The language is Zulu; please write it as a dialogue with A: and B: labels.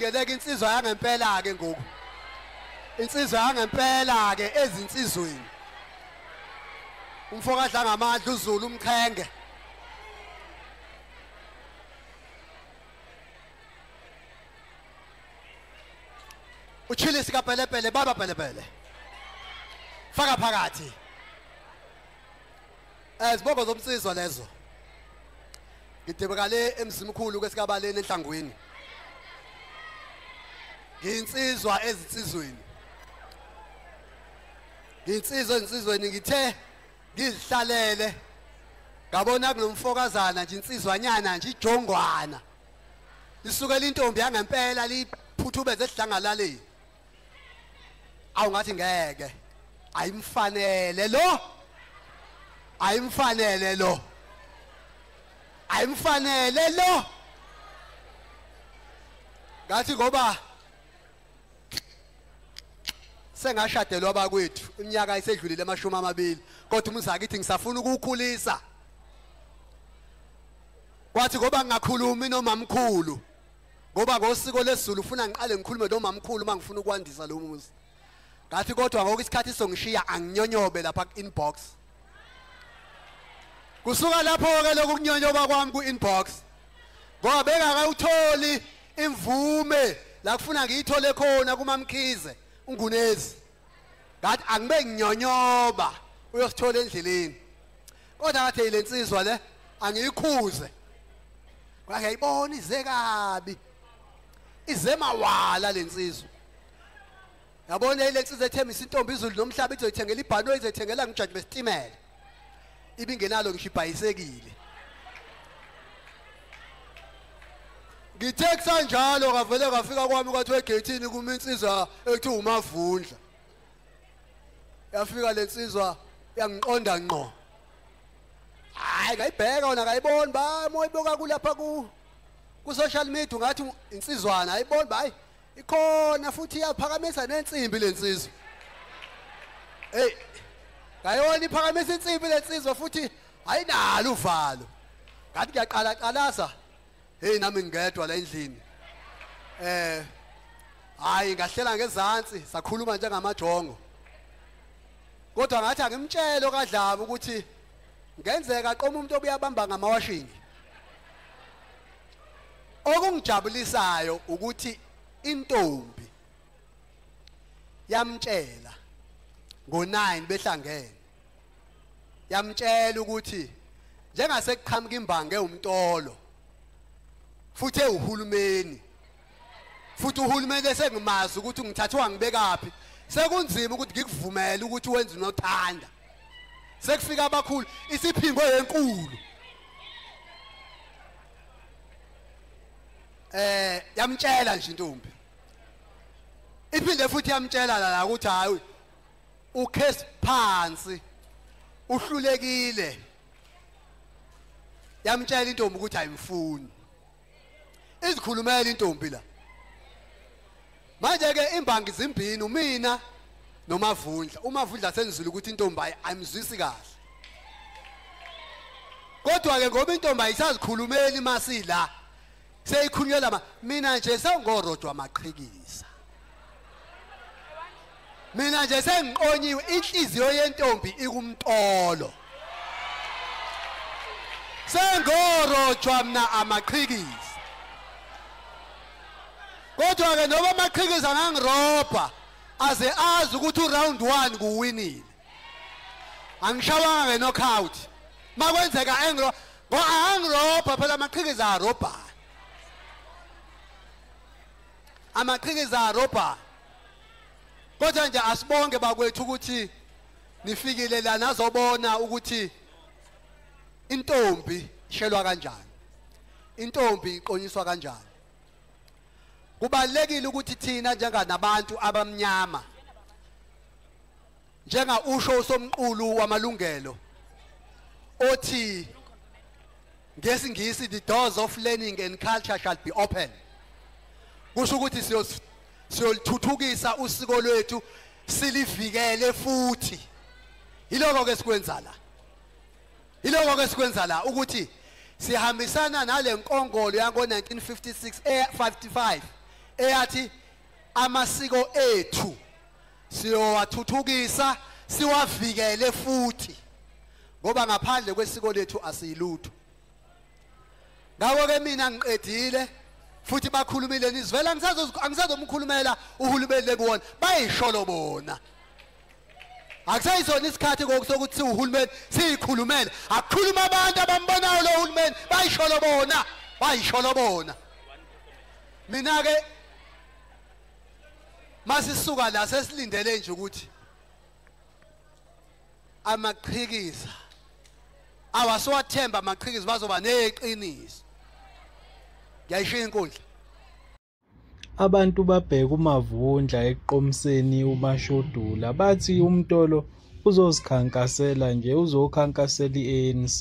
A: ngeleke insizwa yangempela ke ngoku. Insizwa yangempela ke ezinsizweni. Umfoka adla ngamandla uZulu umchenge. Uchili sika pelepele baba pelepele. Faka phakathi. Izibongo zomsizwa lezo. Ngidebekale emzimkhulu kwesikabaleni enhlangweni. Nginsizwa ezinsizweni. Nginsizwa ezinsizweni ngithe ngizihlalele. Ngabona kunomfokazana nje insizwanyana nje ijongwana. Lisukela intombi yangempela liphuthubeze esidlangalaleni. Awungathi ngeke. Ayimfanele lo. Ayimfanele lo. Ayimfanele lo. Ngathi ngoba sengashadelwa bakwethu iminyaka isedlulile amashumi amabili kodwa umzakithi ngisafuna ukukhulisa. Kwathi ngoba ngingakhulumi nomamkhulu ngoba ngosiko lesizulu ufuna ngiqale ngikhulume nomamkhulu mangifuna ukwandisa lo muzi. Ngathi kodwa ngoku isikhathi songishiya anginyonyobe lapha ku-inbox. Kusuka lapho ke lokunyonyoba kwami ku-inbox ngoba bengakawutholi imvume la kufuna ngiyithole khona kuMamkhize uNgunezi. Ngathi angibe nginyonyoba uyosithola endleleni. Kodwa ngathi ilensizwa le angiyikhuze. Ngiyayibona ize kabi. Ize mawala lensizwa. Yabona ilensizwa ethembisa intombi izulu nomhlaba izoyithengela ibhano izoyithengela ngijaji besitimela. Ibingenalo ngisho ibhayisekile. Ngithe kusanjalo kavele kafika kwami kwathi egethini kuma insizwa ekuthiwa uMavundla. Yafika lensizwa yangiqonda ngqo. Hayi ngayibheka wona ngayibona ba moyiboka kulapha ku social media ngathi insizwana ayibona ba hayi ikhona futhi iyaphakamisa nensimbi lensizwa. Hey ngayona iphakamisa insimbi lensizwa futhi ayinalo uvalo. Ngathi ngiyaqala qalaza hey nami ngedwa la endlini. Hayi ngahlela ngezantsi sakhuluma njengamajongo. Kodwa ngathi angimtshelo kaDlaba ukuthi ngenzeka qoma umuntu obuyabamba ngamawashini. Okungijabulisayo ukuthi intombi yamtshela ngo9 behlangene. Yamtshela ukuthi njengasekuqhamuka imbange umntolo futhi uhulumeni. Futhi uhulumeni esengimazi ukuthi ngithathwa ngibekaphi. Sekunzima ukuthi ngikuvumele ukuthi wenze unothanda. Sekufika abakhulu isiphimbo yenkulu. Yamtshela nje intombi. Iphinde futhi yamtshela la ukuthi hayi ukhesi phansi uhlulekile. Yamtshela intombi ukuthi ayimfuni. Izikhulumela intombi la. Manje ke imbangi zimbini umina noMavundla. uMavundla senzile ukuthi intombi ayimzwisi kahle. Kodwa ke ngoba intombi ayisazikhulumeli masila seyikhulunyela mina nje sengorodwa amaqhikisa. Mina nje sengiqonyiwe inhliziyo yentombi ikumtolo. Sengorodwa mina amaqhikisa. Kodwa ke noma amaqhikisa ngangirobha aze azi ukuthi uround 1 kuwinile. Angishawanga knockout. Makwenzeka angirobha phela amaqhikisa arobha. Amaqhikisa arobha. Kodwa nje asibonge bakwethu ukuthi nifikile la nazobona ukuthi intombi ishelwa kanjani. Intombi iqonyiswa kanjani. Kubalekile ukuthi thina njenganabantu abamnyama njenga usho usomqulu wamalungelo othi ngesingisi the doors of learning and culture shall be open. Kusho ukuthi siyolithuthukisa usiko lwethu silivikele futhi. Yiloko ke sikwenza la. Yiloko ke sikwenza la ukuthi sihambisana nale nkongolo yango 1956 55 eyathi amasiko ethu siyowathuthukisa siwavikele futhi ngoba ngaphandle kwesiko lethu asiyilutho. Ngakho ke mina ngiqedile futhi bakhulumile nizivela angizazomkhulumela uhulumeni lebona bayisholo bona. Akusayizona isikhathi sokuthi uhulumeni siyikhulumele akukhuluma abantu abambonayo lo hulumeni bayisholo bona. Mina ke masisuka la sesilindele nje ukuthi amaqhikiza awasiwathemba amaqhikiza bazoba neqiniso. Ngiyayishiya inkundla.
B: Abantu babheka uMavundla eqomseni uMashodula bathi uMtolo uzozikhankasela nje uzokhankasela iANC.